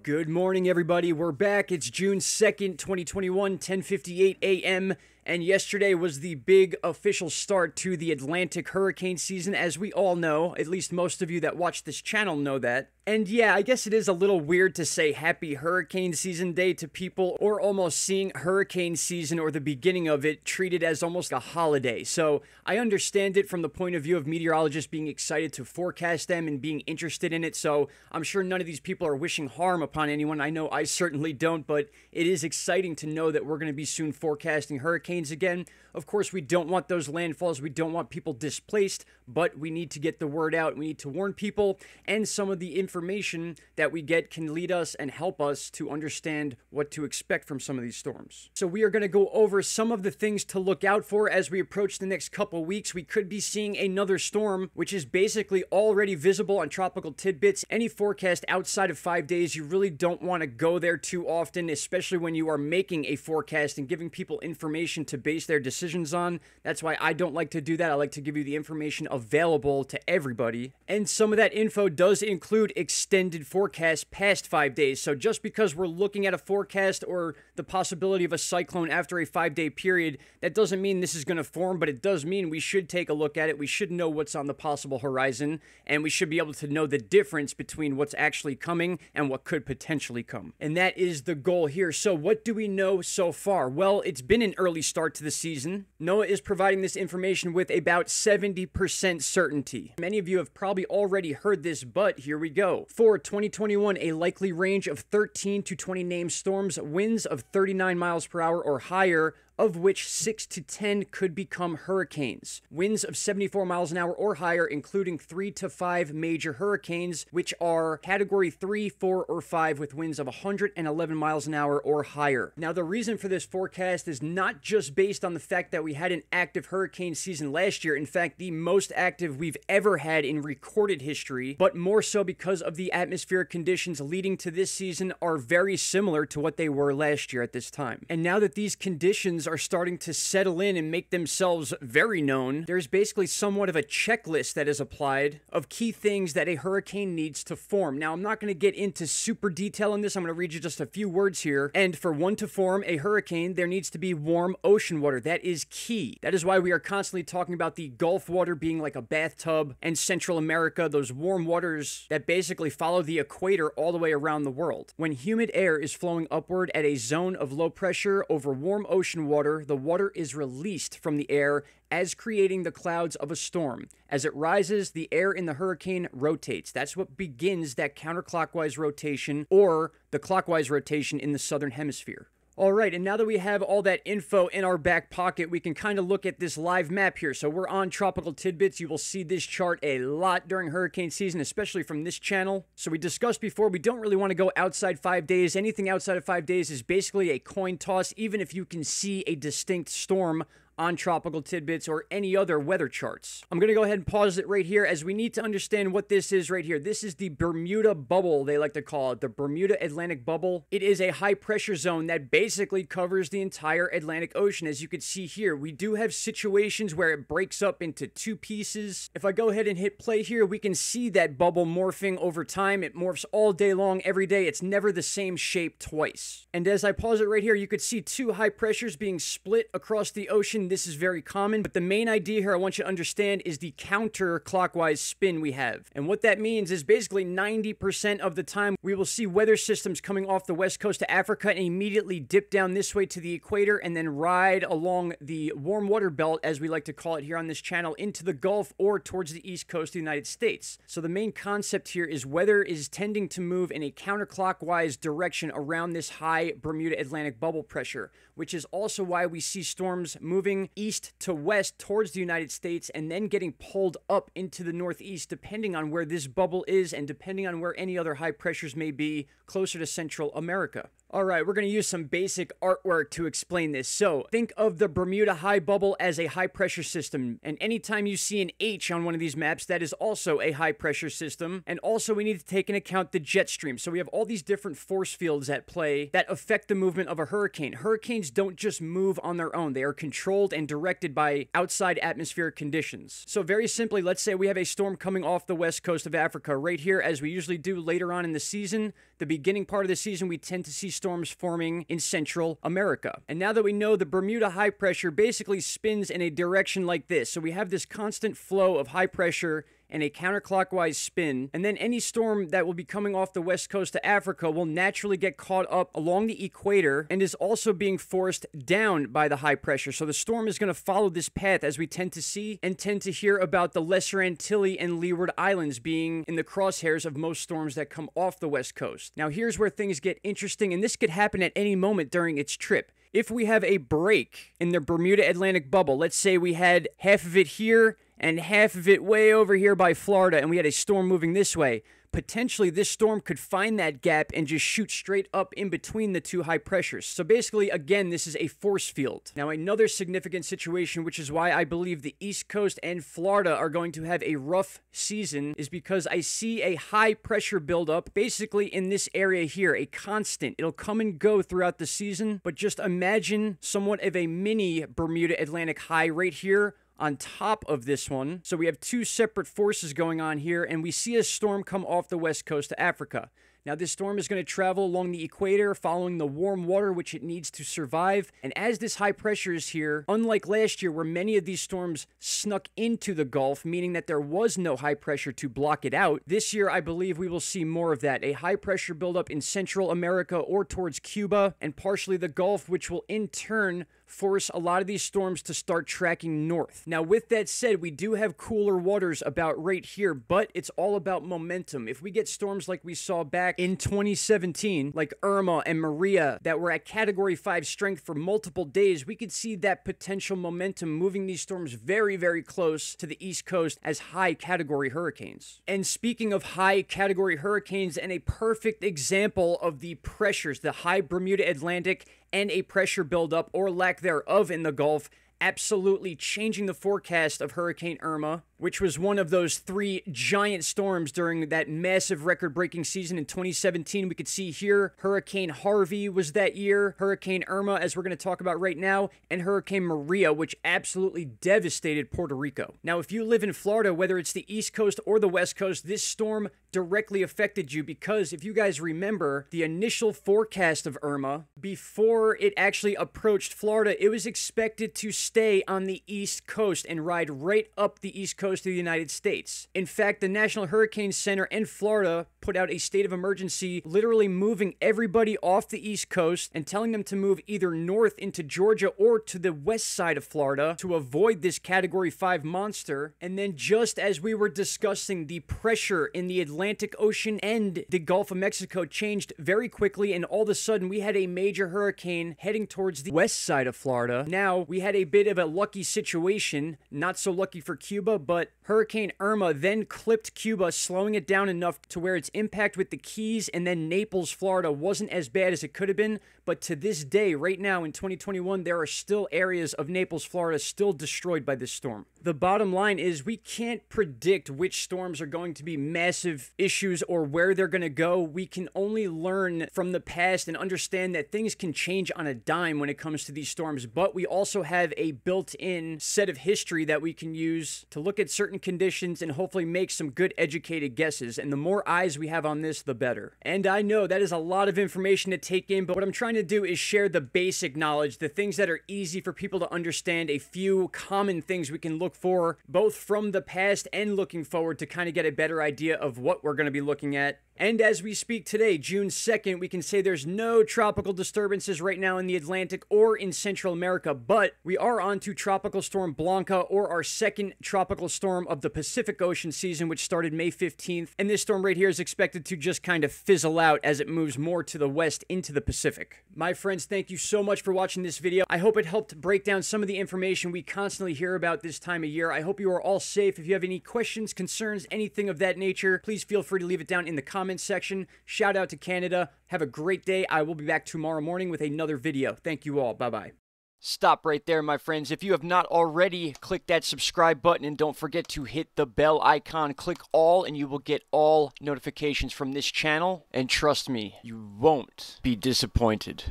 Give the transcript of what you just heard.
Good morning, everybody. We're back. It's June 2nd, 2021, 10:58 a.m., and yesterday was the big official start to the Atlantic hurricane season, as we all know. At least most of you that watch this channel know that. And yeah, I guess it is a little weird to say happy hurricane season day to people, or almost seeing hurricane season or the beginning of it treated as almost a holiday. So I understand it from the point of view of meteorologists being excited to forecast them and being interested in it. So I'm sure none of these people are wishing harm upon anyone. I know I certainly don't, but it is exciting to know that we're going to be soon forecasting hurricanes again. Of course, we don't want those landfalls. We don't want people displaced, but we need to get the word out. We need to warn people, and some of the information that we get can lead us and help us to understand what to expect from some of these storms. So we are going to go over some of the things to look out for as we approach the next couple weeks. We could be seeing another storm, which is basically already visible on Tropical Tidbits. Any forecast outside of 5 days, you really don't want to go there too often, especially when you are making a forecast and giving people information to base their decisions on. That's why I don't like to do that. I like to give you the information available to everybody. And some of that info does include extended forecasts past 5 days. So just because we're looking at a forecast or the possibility of a cyclone after a 5-day period, that doesn't mean this is going to form, but it does mean we should take a look at it. We should know what's on the possible horizon, and we should be able to know the difference between what's actually coming and what could potentially come. And that is the goal here. So what do we know so far? Well, it's been an early start to the season. NOAA is providing this information with about 70% certainty. Many of you have probably already heard this, but here we go. For 2021, a likely range of 13 to 20 named storms, winds of 39 miles per hour or higher, of which 6 to 10 could become hurricanes. Winds of 74 miles an hour or higher, including 3 to 5 major hurricanes, which are category 3, 4, or 5 with winds of 111 miles an hour or higher. Now, the reason for this forecast is not just based on the fact that we had an active hurricane season last year, in fact, the most active we've ever had in recorded history, but more so because of the atmospheric conditions leading to this season are very similar to what they were last year at this time. And now that these conditions are starting to settle in and make themselves very known, there's basically somewhat of a checklist that is applied of key things that a hurricane needs to form. Now, I'm not going to get into super detail on this. I'm going to read you just a few words here. And for one to form a hurricane, there needs to be warm ocean water. That is key. That is why we are constantly talking about the Gulf water being like a bathtub, and Central America, those warm waters that basically follow the equator all the way around the world. When humid air is flowing upward at a zone of low pressure over warm ocean water, the water is released from the air as creating the clouds of a storm. As it rises, the air in the hurricane rotates. That's what begins that counterclockwise rotation, or the clockwise rotation in the southern hemisphere. All right, and now that we have all that info in our back pocket, we can kind of look at this live map here. So we're on Tropical Tidbits. You will see this chart a lot during hurricane season, especially from this channel. So we discussed before, we don't really want to go outside 5 days. Anything outside of 5 days is basically a coin toss, even if you can see a distinct storm on Tropical Tidbits or any other weather charts. I'm going to go ahead and pause it right here, as we need to understand what this is right here. This is the Bermuda bubble, they like to call it, the Bermuda Atlantic bubble. It is a high pressure zone that basically covers the entire Atlantic Ocean. As you can see here, we do have situations where it breaks up into two pieces. If I go ahead and hit play here, we can see that bubble morphing over time. It morphs all day long, every day. It's never the same shape twice. And as I pause it right here, you could see two high pressures being split across the ocean. This is very common, but the main idea here I want you to understand is the counterclockwise spin we have. And what that means is basically 90% of the time we will see weather systems coming off the west coast of Africa and immediately dip down this way to the equator and then ride along the warm water belt, as we like to call it here on this channel, into the Gulf or towards the east coast of the United States. So the main concept here is weather is tending to move in a counterclockwise direction around this high Bermuda Atlantic bubble pressure, which is also why we see storms moving east to west towards the United States and then getting pulled up into the northeast, depending on where this bubble is and depending on where any other high pressures may be closer to Central America. Alright, we're going to use some basic artwork to explain this. So, think of the Bermuda high bubble as a high pressure system, and anytime you see an H on one of these maps, that is also a high pressure system. And also we need to take into account the jet stream. So we have all these different force fields at play that affect the movement of a hurricane. Hurricanes don't just move on their own. They are controlled and directed by outside atmospheric conditions. So very simply, let's say we have a storm coming off the west coast of Africa right here, as we usually do later on in the season. The beginning part of the season, we tend to see storms forming in Central America. And now that we know the Bermuda high pressure basically spins in a direction like this, so we have this constant flow of high pressure and a counterclockwise spin, and then any storm that will be coming off the west coast of Africa will naturally get caught up along the equator and is also being forced down by the high pressure. So the storm is going to follow this path, as we tend to see and tend to hear about the Lesser Antilles and Leeward Islands being in the crosshairs of most storms that come off the west coast. Now here's where things get interesting, and this could happen at any moment during its trip. If we have a break in the Bermuda Atlantic bubble, let's say we had half of it here and half of it way over here by Florida, and we had a storm moving this way, potentially this storm could find that gap and just shoot straight up in between the two high pressures. So basically, again, this is a force field. Now, another significant situation, which is why I believe the East Coast and Florida are going to have a rough season, is because I see a high pressure buildup basically in this area here, a constant. It'll come and go throughout the season, but just imagine somewhat of a mini Bermuda Atlantic high right here on top of this one. So we have two separate forces going on here, and we see a storm come off the west coast of Africa. Now, this storm is going to travel along the equator, following the warm water which it needs to survive. And as this high pressure is here, unlike last year where many of these storms snuck into the Gulf, meaning that there was no high pressure to block it out, this year I believe we will see more of that. A high pressure buildup in Central America or towards Cuba and partially the Gulf, which will in turn force a lot of these storms to start tracking north. Now, with that said, we do have cooler waters about right here, but it's all about momentum. If we get storms like we saw back in 2017, like Irma and Maria, that were at Category 5 strength for multiple days, we could see that potential momentum moving these storms very, very close to the East Coast as high category hurricanes. And speaking of high category hurricanes, and a perfect example of the pressures, the high Bermuda Atlantic and a pressure buildup or lack thereof in the Gulf, absolutely changing the forecast of Hurricane Irma, which was one of those three giant storms during that massive record-breaking season in 2017. We could see here, Hurricane Harvey was that year, Hurricane Irma, as we're going to talk about right now, and Hurricane Maria, which absolutely devastated Puerto Rico. Now, if you live in Florida, whether it's the East Coast or the West Coast, this storm directly affected you because, if you guys remember, the initial forecast of Irma, before it actually approached Florida, it was expected to stay on the East Coast and ride right up the East Coast of the United States. In fact, the National Hurricane Center in Florida put out a state of emergency, literally moving everybody off the East Coast and telling them to move either north into Georgia or to the west side of Florida to avoid this Category 5 monster. And then just as we were discussing, the pressure in the Atlantic Ocean and the Gulf of Mexico changed very quickly, and all of a sudden we had a major hurricane heading towards the west side of Florida. Now, we had a bit of a lucky situation, not so lucky for Cuba, but Hurricane Irma then clipped Cuba, slowing it down enough to where its impact with the Keys and then Naples, Florida wasn't as bad as it could have been. But to this day, right now in 2021, there are still areas of Naples, Florida still destroyed by this storm. The bottom line is we can't predict which storms are going to be massive issues or where they're going to go. We can only learn from the past and understand that things can change on a dime when it comes to these storms. But we also have a built-in set of history that we can use to look at certain conditions and hopefully make some good educated guesses. And the more eyes we have on this, the better. And I know that is a lot of information to take in, but what I'm trying to do is share the basic knowledge, the things that are easy for people to understand, a few common things we can look for, both from the past and looking forward, to kind of get a better idea of what we're going to be looking at. And as we speak today, June 2nd, we can say there's no tropical disturbances right now in the Atlantic or in Central America, but we are on to Tropical Storm Blanca, or our second tropical storm of the Pacific Ocean season, which started May 15th. And this storm right here is expected to just kind of fizzle out as it moves more to the west into the Pacific. My friends, thank you so much for watching this video. I hope it helped break down some of the information we constantly hear about this time of year. I hope you are all safe. If you have any questions, concerns, anything of that nature, please feel free to leave it down in the comments comment section. Shout out to Canada. Have a great day. I will be back tomorrow morning with another video. Thank you all. Bye-bye. Stop right there, my friends. If you have not already, click that subscribe button and don't forget to hit the bell icon. Click all and you will get all notifications from this channel. And trust me, you won't be disappointed.